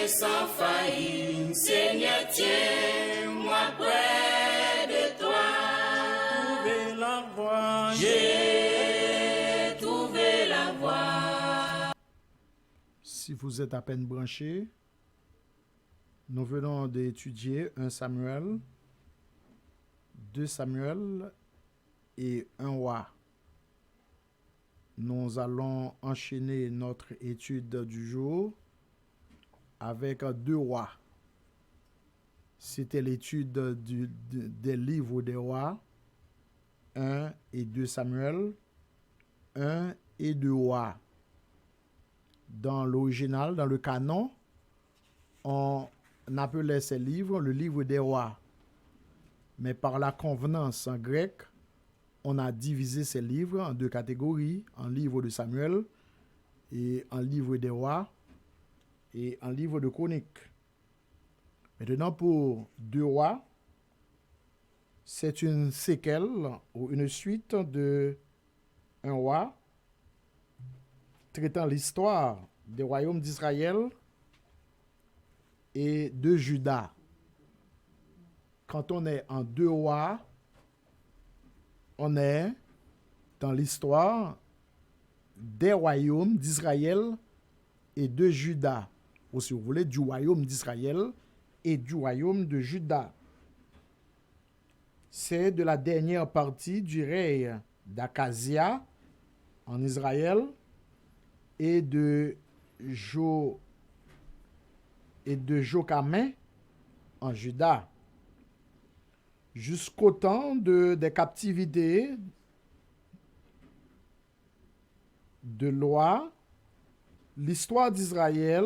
sans faillite, Seigneur, tiens-moi près de toi. Trouver la voie. J'ai trouvé la voie. Si vous êtes à peine branché, nous venons d'étudier 1 Samuel, 2 Samuel et 1 roi. Nous allons enchaîner notre étude du jour avec 2 rois. C'était l'étude des livres des rois, 1 et 2 Samuel, 1 et 2 rois. Dans l'original, dans le canon, on appelait ces livres le livre des rois. Mais par la convenance en grec, on a divisé ces livres en 2 catégories, en livre de Samuel et en livre des rois et en livre de chroniques. Maintenant, pour 2 rois, c'est une séquelle ou une suite de un roi traitant l'histoire des royaumes d'Israël et de Juda. Quand on est en 2 rois, on est dans l'histoire des royaumes d'Israël et de Juda, ou si vous voulez, du royaume d'Israël et du royaume de Juda. C'est de la dernière partie du règne d'Akazia en Israël et de Jocamin en Juda, jusqu'au temps des captivités de loi. L'histoire d'Israël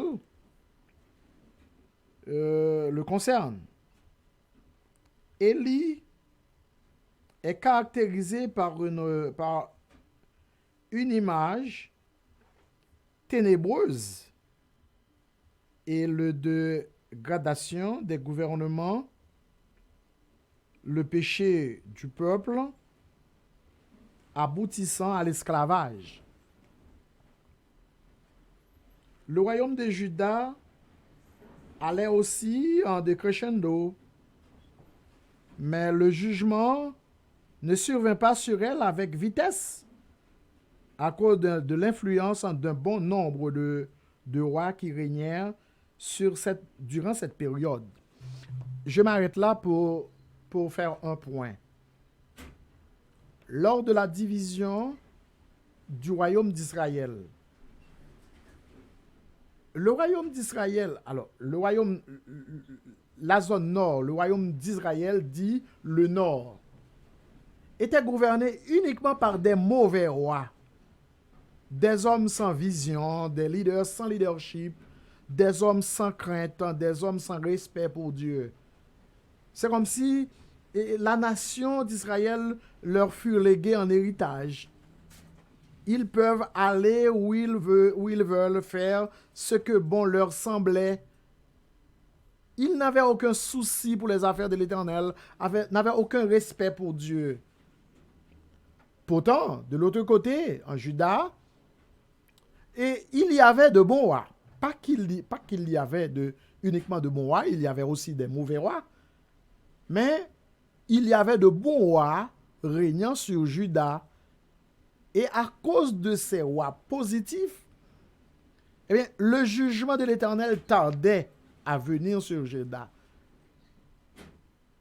le concerne. Élie est caractérisé par une image ténébreuse et le dégradation des gouvernements, le péché du peuple aboutissant à l'esclavage. Le royaume de Juda allait aussi en décrescendo, mais le jugement ne survint pas sur elle avec vitesse à cause de l'influence d'un bon nombre de rois qui régnèrent durant cette période. Je m'arrête là pour faire un point. Lors de la division du royaume d'Israël, le royaume d'Israël, alors la zone nord, le royaume d'Israël dit le nord, était gouverné uniquement par des mauvais rois, des hommes sans vision, des leaders sans leadership, des hommes sans crainte, des hommes sans respect pour Dieu. C'est comme si la nation d'Israël leur fut léguée en héritage. Ils peuvent aller où ils veulent, faire ce que bon leur semblait. Ils n'avaient aucun souci pour les affaires de l'Éternel, n'avaient aucun respect pour Dieu. Pourtant, de l'autre côté, en Juda, il y avait de bons rois. Pas qu'il y avait uniquement de bons rois, il y avait aussi des mauvais rois. Mais il y avait de bons rois régnant sur Juda. Et à cause de ces rois positifs, eh bien, le jugement de l'Éternel tardait à venir sur Juda.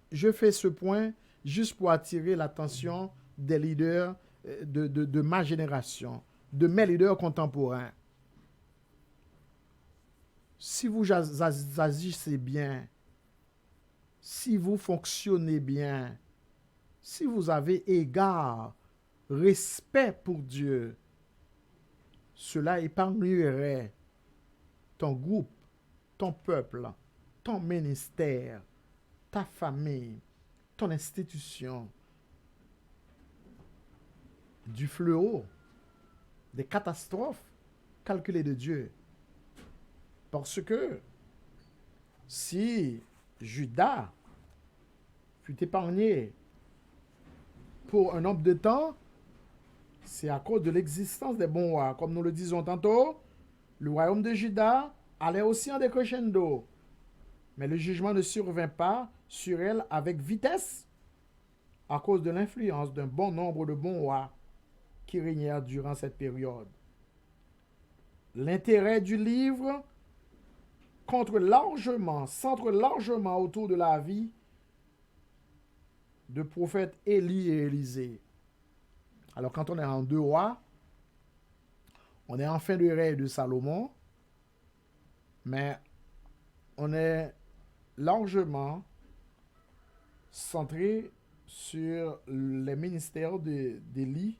Je fais ce point juste pour attirer l'attention des leaders de ma génération, de mes leaders contemporains. Si vous agissez bien, si vous fonctionnez bien, si vous avez égard, respect pour Dieu, cela épargnerait ton groupe, ton peuple, ton ministère, ta famille, ton institution, du fléau, des catastrophes calculées de Dieu. Parce que si Juda fut épargné pour un nombre de temps, c'est à cause de l'existence des bons rois. Comme nous le disons tantôt, le royaume de Juda allait aussi en décrescendo, mais le jugement ne survint pas sur elle avec vitesse à cause de l'influence d'un bon nombre de bons rois qui régnèrent durant cette période. L'intérêt du livre centre largement autour de la vie de prophètes Élie et Élisée. Alors quand on est en 2 rois, on est en fin de règne de Salomon, mais on est largement centré sur les ministères d'Élie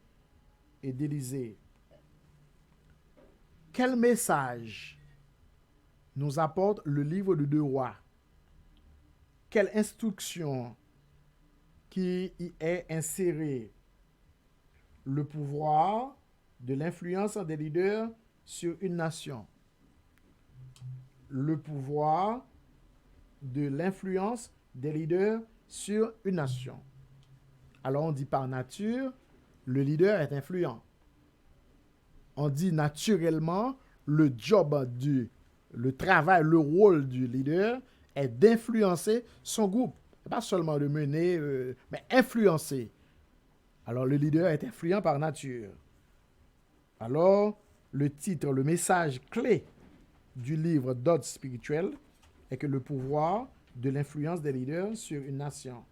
et d'Élisée. Quel message nous apporte le livre de 2 rois? Quelle instruction qui y est insérée? Le pouvoir de l'influence des leaders sur une nation. Le pouvoir de l'influence des leaders sur une nation. Alors on dit par nature, le leader est influent. On dit naturellement, le job le travail, le rôle du leader est d'influencer son groupe. Pas seulement de mener, mais influencer. Alors le leader est influent par nature. Alors le titre, le message clé du livre d'ordre spirituel est que le pouvoir de l'influence des leaders sur une nation.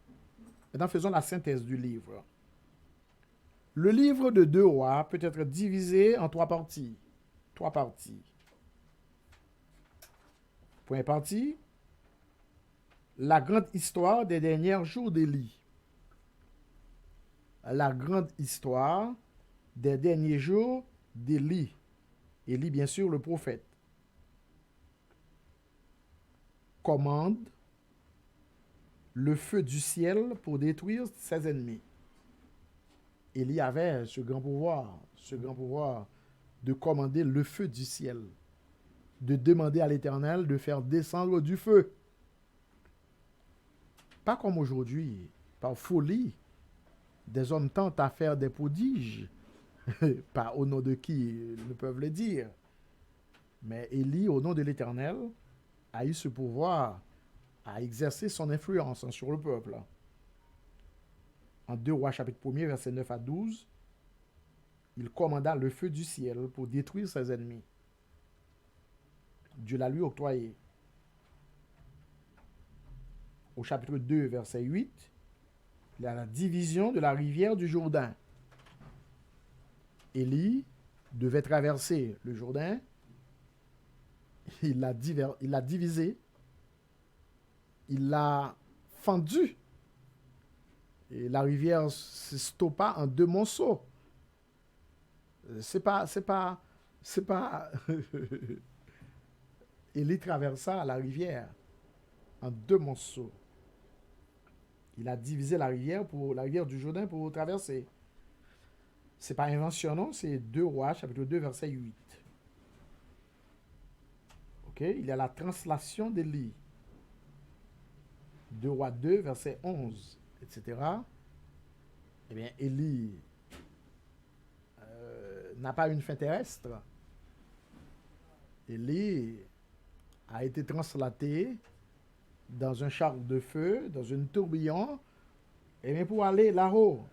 Maintenant, faisons la synthèse du livre. Le livre de 2 rois peut être divisé en 3 parties. 3 parties. Première partie, la grande histoire des derniers jours d'Élie. La grande histoire des derniers jours d'Élie. Élie, bien sûr, le prophète. Commande le feu du ciel pour détruire ses ennemis. Élie avait ce grand pouvoir de commander le feu du ciel, de demander à l'Éternel de faire descendre du feu. Pas comme aujourd'hui, par folie, des hommes tentent à faire des prodiges, pas au nom de qui ils ne peuvent le dire. Mais Élie, au nom de l'Éternel, a eu ce pouvoir à exercer son influence sur le peuple. En 2 Rois chapitre 1er, versets 9 à 12, il commanda le feu du ciel pour détruire ses ennemis. Dieu l'a lui octroyé. Au chapitre 2, verset 8, il y a la division de la rivière du Jourdain. Élie devait traverser le Jourdain. Il l'a divisé. Il l'a fendu. Et la rivière se stoppa en 2 monceaux. C'est pas Élie traversa la rivière en 2 monceaux. Il a divisé la rivière du Jourdain pour traverser. C'est pas invention, non, c'est 2 Rois, chapitre 2, verset 8. Ok, il y a la translation d'Élie. 2 Rois 2, verset 11, etc. Eh bien, Élie n'a pas une fin terrestre. Élie a été translaté dans un char de feu, dans un tourbillon, et bien pour aller là-haut.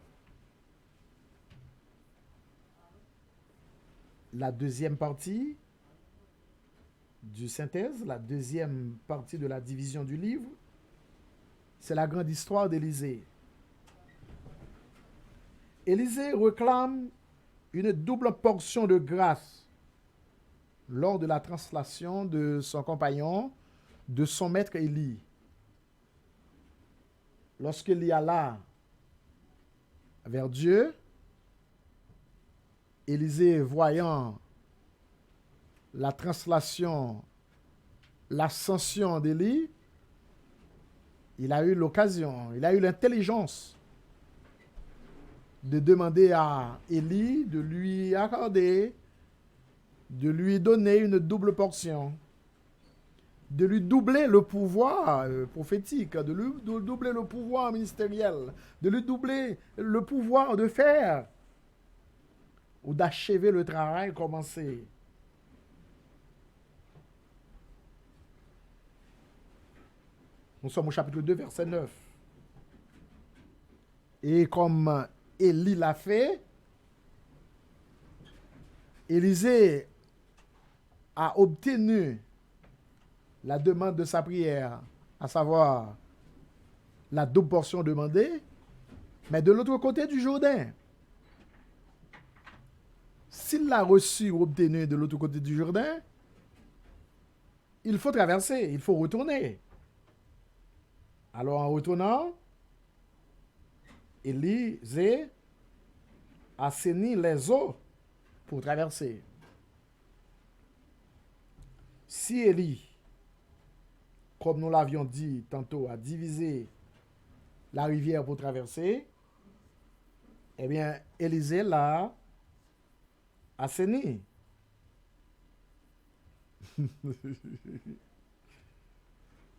La deuxième partie du synthèse, la deuxième partie de la division du livre, c'est la grande histoire d'Élisée. Élisée réclame une double portion de grâce lors de la translation de son compagnon, de son maître Élie. Lorsqu'il y alla vers Dieu, Élisée, voyant la translation, l'ascension d'Élie, il a eu l'occasion, il a eu l'intelligence de demander à Élie de lui accorder, de lui donner une double portion, de lui doubler le pouvoir prophétique, de lui doubler le pouvoir ministériel, de lui doubler le pouvoir de faire ou d'achever le travail commencé. Nous sommes au chapitre 2, verset 9. Et comme Élie l'a fait, Élisée a obtenu la demande de sa prière, à savoir la double portion demandée, mais de l'autre côté du Jourdain. S'il l'a reçu ou obtenu de l'autre côté du Jourdain, il faut traverser, il faut retourner. Alors en retournant, Élisée assainit les eaux pour traverser. Si Élie, comme nous l'avions dit tantôt, a divisé la rivière pour traverser, eh bien, Élisée l'a assaini.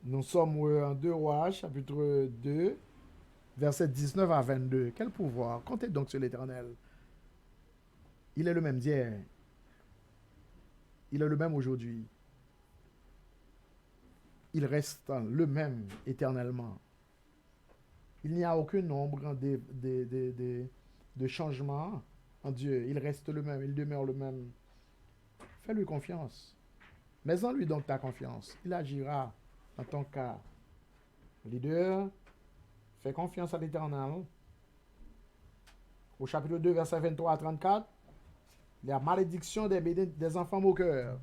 Nous sommes en 2 Rois, chapitre 2, versets 19 à 22. Quel pouvoir! Comptez donc sur l'Éternel. Il est le même d'hier. Il est le même aujourd'hui. Il reste le même éternellement. Il n'y a aucun nombre de changements en Dieu. Il reste le même, il demeure le même. Fais-lui confiance. Mets en lui donc ta confiance. Il agira en ton cas. Leader, fais confiance à l'Éternel. Au chapitre 2, verset 23 à 34, la malédiction des enfants moqueurs.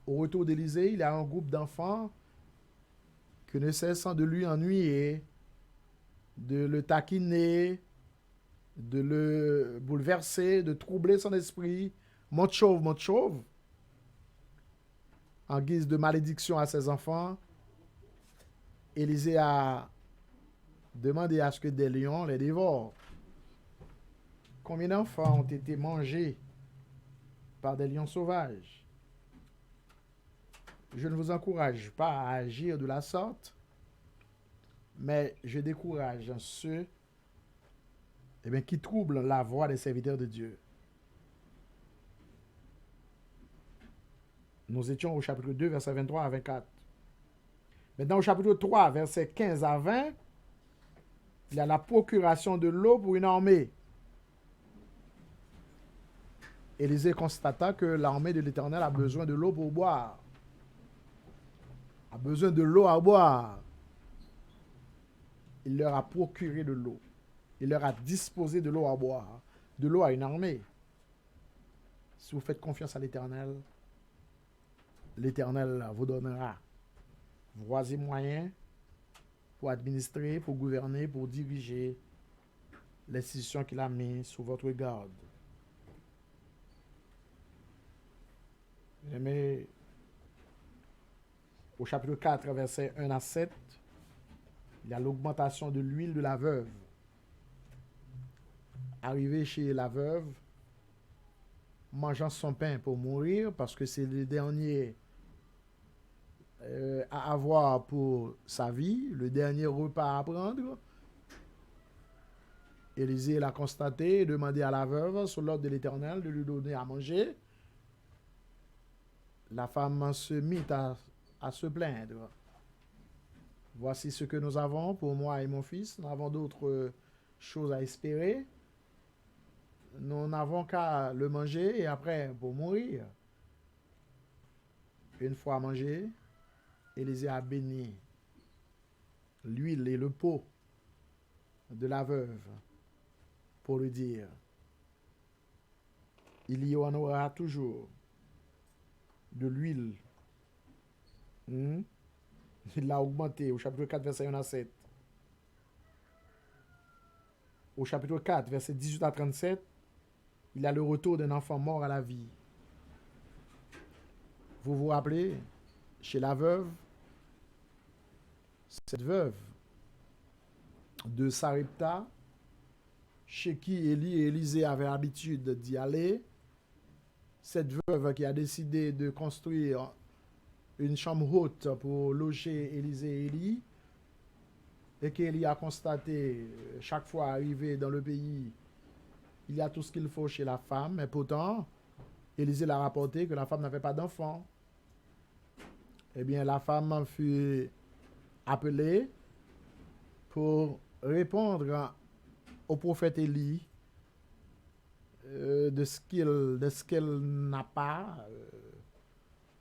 Au retour d'Élisée, il y a un groupe d'enfants que ne cessant de lui ennuyer, de le taquiner, de le bouleverser, de troubler son esprit. Monte chauve. En guise de malédiction à ses enfants, Élisée a demandé à ce que des lions les dévorent. Combien d'enfants ont été mangés par des lions sauvages? Je ne vous encourage pas à agir de la sorte, mais je décourage ceux qui troublent la voix des serviteurs de Dieu. Nous étions au chapitre 2, versets 23 à 24. Maintenant, au chapitre 3, versets 15 à 20, il y a la procuration de l'eau pour une armée. Élisée constata que l'armée de l'Éternel a besoin de l'eau pour boire. A besoin de l'eau à boire. Il leur a procuré de l'eau. Il leur a disposé de l'eau à boire. De l'eau à une armée. Si vous faites confiance à l'Éternel, l'Éternel vous donnera voies et moyens pour administrer, pour gouverner, pour diriger l'institution qu'il a mise sous votre garde. Mais au chapitre 4, versets 1 à 7, il y a l'augmentation de l'huile de la veuve. Arrivé chez la veuve, mangeant son pain pour mourir, parce que c'est le dernier à avoir pour sa vie, le dernier repas à prendre. Élisée l'a constaté et demandé à la veuve, sous l'ordre de l'Éternel, de lui donner à manger. La femme se mit à se plaindre. Voici ce que nous avons pour moi et mon fils. Nous avons d'autres choses à espérer. Nous n'avons qu'à le manger et après pour mourir. Une fois mangé, Élisée a béni l'huile et le pot de la veuve pour lui dire: il y en aura toujours de l'huile. Il l'a augmenté au chapitre 4, verset 1 à 7. Au chapitre 4, verset 18 à 37, il y a le retour d'un enfant mort à la vie. Vous vous rappelez, chez la veuve, cette veuve de Sarepta, chez qui Élie et Élisée avaient l'habitude d'y aller, cette veuve qui a décidé de construire une chambre haute pour loger Élisée et Élie, et qu'Élie a constaté chaque fois arrivé dans le pays, il y a tout ce qu'il faut chez la femme, mais pourtant, Élisée l'a rapporté que la femme n'avait pas d'enfant. eh bien, la femme fut appelée pour répondre au prophète Élie de ce qu'elle n'a pas,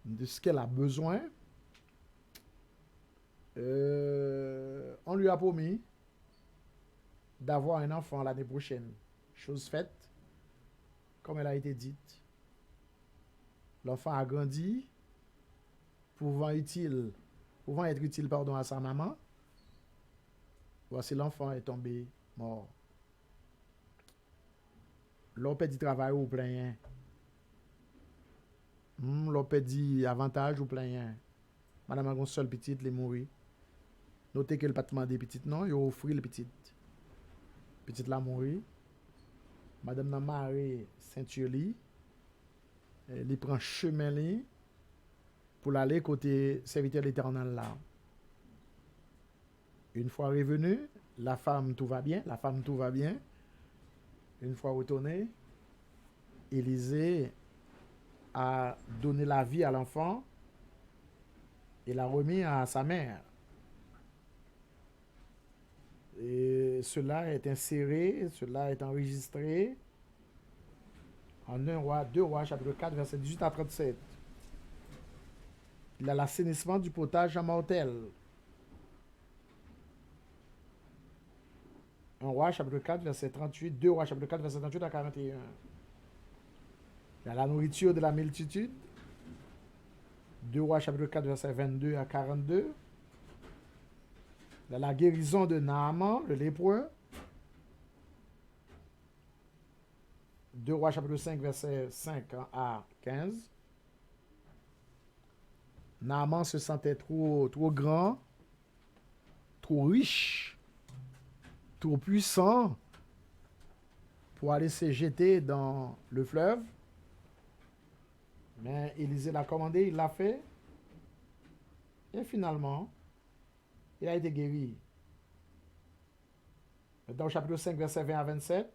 de ce qu'elle a besoin. On lui a promis d'avoir un enfant l'année prochaine. Chose faite, comme elle a été dite. L'enfant a grandi, pouvant être utile à sa maman. Voici l'enfant est tombé mort. L'on peut dire travail ou plein. L'on peut dire avantage ou plein. Madame a une seule petite, elle est morte. Notez que le pas demandé petite non, il a offert le petite. Petite la mourir. Madame n'a marre ceinture li. Il prend chemin li pour aller côté serviteur l'Éternel là. Une fois revenu, la femme tout va bien. Une fois retourné, Élisée a donné la vie à l'enfant et l'a remis à sa mère. Et cela est inséré, cela est enregistré en 2 Rois, chapitre 4, verset 18 à 37. Il a l'assainissement du potage à mortel. 1 Roi, chapitre 4, verset 38. 2 Rois, chapitre 4, verset 38 à 41. Il y a la nourriture de la multitude. 2 Rois, chapitre 4, verset 22 à 42. Il y a la guérison de Naaman, le lépreux. 2 Rois, chapitre 5, verset 5 à 15. Naaman se sentait trop grand, trop riche, trop puissant pour aller se jeter dans le fleuve. Mais Élisée l'a commandé, il l'a fait. Et finalement, il a été guéri. Dans le chapitre 5, verset 20 à 27,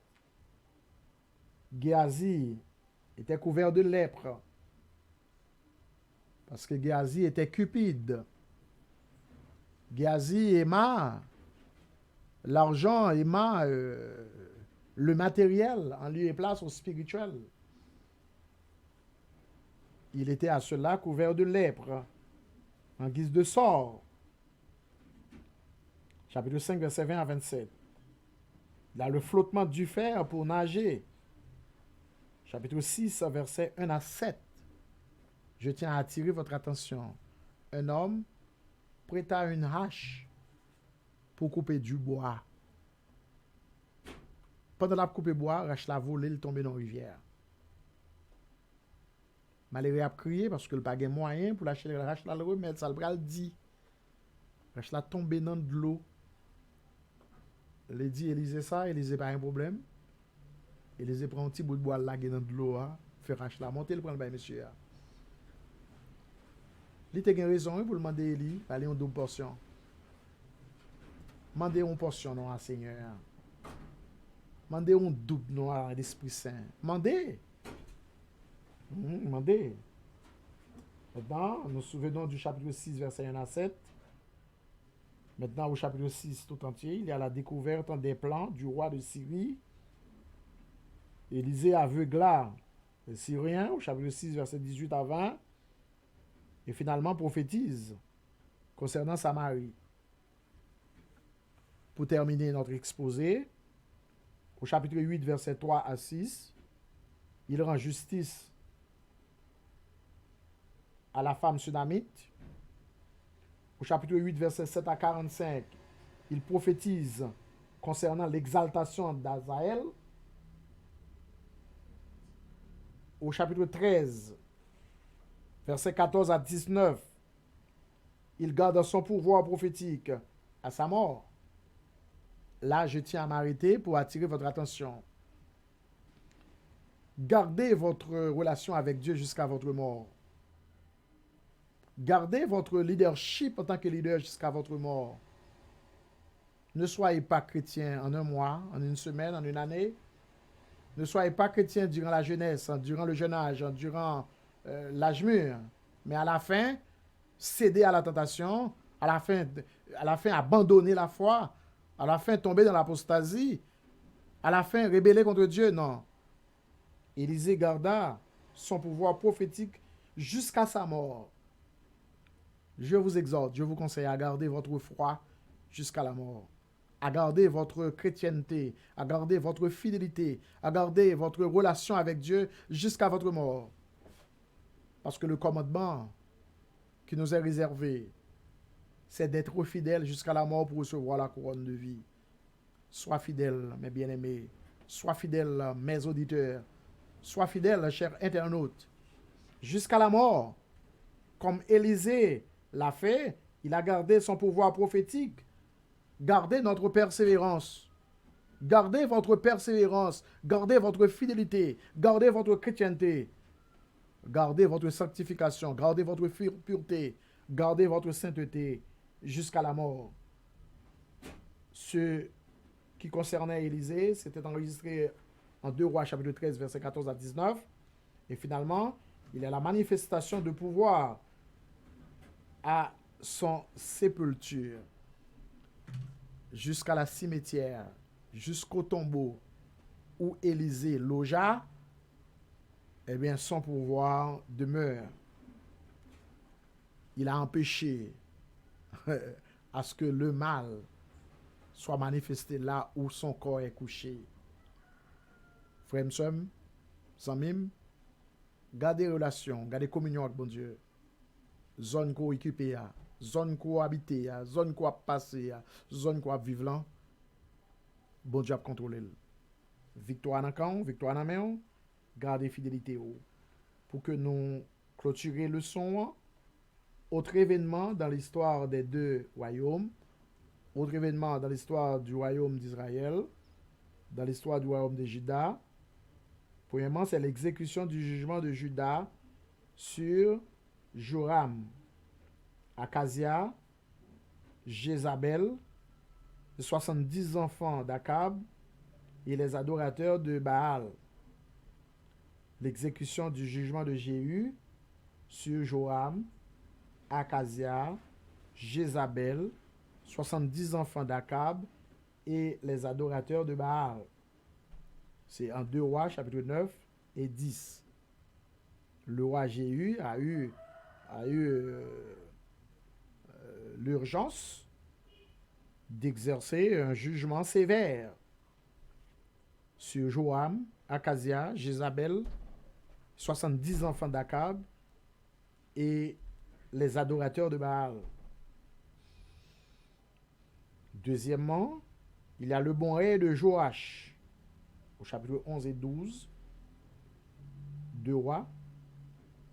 Géasi était couvert de lèpre. Parce que Géasi était cupide. Géasi aima l'argent, aima le matériel en lieu et place au spirituel. Il était à cela couvert de lèpre, en guise de sort. Chapitre 5, verset 20 à 27. Il a le flottement du fer pour nager. Chapitre 6, verset 1 à 7. Je tiens à attirer votre attention. Un homme prêta une hache pour couper du bois. Pendant la couper bois, Rach l'a volé, il tombé dans la rivière. Malheureux a crié parce que le pas de moyen pour lâcher le Rach l'a le remettre, ça le bras dit. Rach l'a tombé dans de l'eau. Il dit Élisée ça, Élisée pas un problème. Élisée prend un petit bout de bois là dans de l'eau, fait Rach là monter, il prend le bain monsieur. Il a une raison pour demander Élie, aller en double portion. Mandez une portion non à Seigneur. Mandez un double non à l'Esprit Saint. Mandez. Mandez. Maintenant, nous nous souvenons du chapitre 6, verset 1 à 7. Maintenant, au chapitre 6 tout entier, il y a la découverte des plans du roi de Syrie. Élisée aveugla les Syriens, au chapitre 6, verset 18 à 20. Et finalement prophétise concernant Samarie. Pour terminer notre exposé, au chapitre 8, verset 3 à 6, il rend justice à la femme sunamite. Au chapitre 8, verset 7 à 45, il prophétise concernant l'exaltation d'Azaël. Au chapitre 13, verset 14 à 19, il garde son pouvoir prophétique à sa mort. Là, je tiens à m'arrêter pour attirer votre attention. Gardez votre relation avec Dieu jusqu'à votre mort. Gardez votre leadership en tant que leader jusqu'à votre mort. Ne soyez pas chrétien en un mois, en une semaine, en une année. Ne soyez pas chrétien durant la jeunesse, durant le jeune âge, durant l'âge mûr. Mais à la fin, céder à la tentation, à la fin abandonner la foi, à la fin tomber dans l'apostasie, à la fin rébeller contre Dieu. Non. Élisée garda son pouvoir prophétique jusqu'à sa mort. Je vous exhorte, je vous conseille à garder votre foi jusqu'à la mort, à garder votre chrétienté, à garder votre fidélité, à garder votre relation avec Dieu jusqu'à votre mort. Parce que le commandement qui nous est réservé, c'est d'être fidèle jusqu'à la mort pour recevoir la couronne de vie. Sois fidèle, mes bien-aimés. Sois fidèle, mes auditeurs. Sois fidèle, chers internautes. Jusqu'à la mort, comme Élisée l'a fait, il a gardé son pouvoir prophétique. Gardez notre persévérance. Gardez votre persévérance. Gardez votre fidélité. Gardez votre chrétienté. Gardez votre sanctification. Gardez votre pureté. Gardez votre sainteté jusqu'à la mort. Ce qui concernait Élisée, c'était enregistré en 2 Rois chapitre 13, verset 14 à 19. Et finalement, il y a la manifestation de pouvoir à son sépulture, jusqu'à la cimetière, jusqu'au tombeau où Élisée logea, eh bien, son pouvoir demeure. Il a empêché à ce que le mal soit manifesté là où son corps est couché. Frères et sœurs, Samim, gardez relation, gardez communion avec bon Dieu. Zone qu'on occupé, zone qu'on habité, zone qu'on passé, zone qu'on vivre là, bon Dieu a contrôlé. Victoire dans camp, victoire dans main, gardez fidélité pour que nous clôturer le son. Autre événement dans l'histoire des deux royaumes, autre événement dans l'histoire du royaume d'Israël, dans l'histoire du royaume de Juda. Premièrement, c'est l'exécution du jugement de Juda sur Joram, Akazia, Jézabel, les 70 enfants d'Akab et les adorateurs de Baal. L'exécution du jugement de Jéhu sur Joram, Akazia, Jézabel, 70 enfants d'Akab et les adorateurs de Baal. C'est en 2 Rois, chapitre 9 et 10. Le roi Jéhu a eu l'urgence d'exercer un jugement sévère sur Joram, Akazia, Jézabel, 70 enfants d'Akab et les adorateurs de Baal. Deuxièmement, il y a le bon règne de Joach, au chapitre 11 et 12, 2 rois.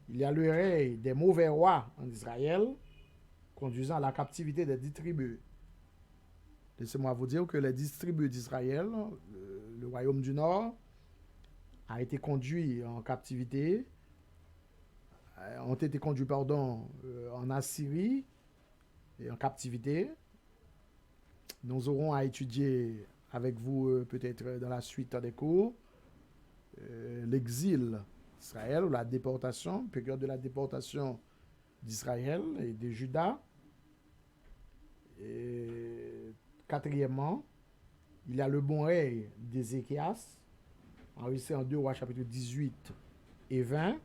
Il y a le règne des mauvais rois en Israël, conduisant à la captivité des 10 tribus. Laissez-moi vous dire que les 10 tribus d'Israël, le royaume du Nord, a été conduit en captivité, ont été conduits, en Assyrie et en captivité. Nous aurons à étudier avec vous peut-être dans la suite des cours l'exil d'Israël ou la déportation, période de la déportation d'Israël et de Juda. Et quatrièmement, il y a le bon règne d'Ézéchias, enregistré en 2 Rois chapitre 18 et 20.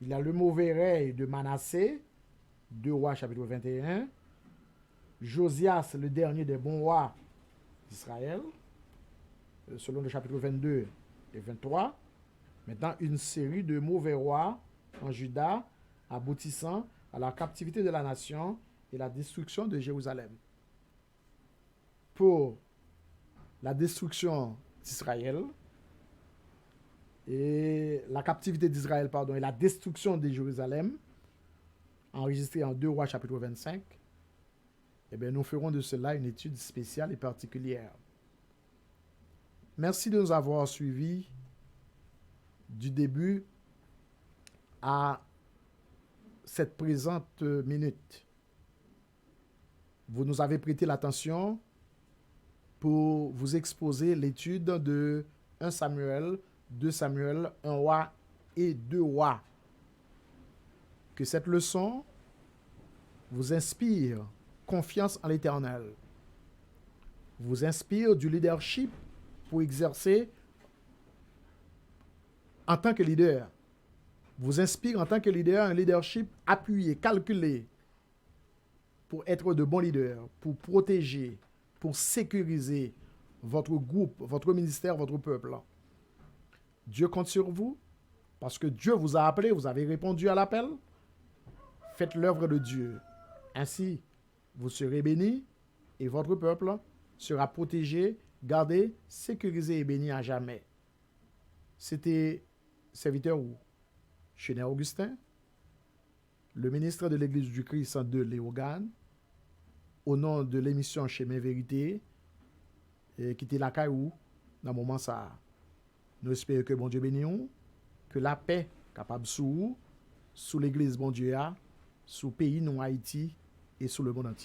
Il y a le mauvais règne de Manassé, 2 Rois chapitre 21. Josias, le dernier des bons rois d'Israël, selon le chapitre 22 et 23. Maintenant, une série de mauvais rois en Juda, aboutissant à la captivité de la nation et la destruction de Jérusalem. Pour la destruction d'Israël et la captivité d'Israël, et la destruction de Jérusalem, enregistrée en 2 Rois chapitre 25, eh bien, nous ferons de cela une étude spéciale et particulière. Merci de nous avoir suivis du début à cette présente minute. Vous nous avez prêté l'attention pour vous exposer l'étude de 1 Samuel, 2 Samuel, 1 roi et 2 rois. Que cette leçon vous inspire confiance en l'Éternel, vous inspire du leadership pour exercer en tant que leader, vous inspire en tant que leader un leadership appuyé, calculé pour être de bons leaders, pour protéger, pour sécuriser votre groupe, votre ministère, votre peuple. Dieu compte sur vous parce que Dieu vous a appelé, vous avez répondu à l'appel. Faites l'œuvre de Dieu. Ainsi, vous serez bénis et votre peuple sera protégé, gardé, sécurisé et béni à jamais. C'était serviteur ou Chéné Augustin, le ministre de l'Église du Christ de Léogane, au nom de l'émission Chemin Vérité, qui était la caillou dans le moment ça. Nous espérons que bon Dieu bénisse, que la paix capable sous l'Église bon Dieu a, sous le pays non Haïti et sous le monde entier.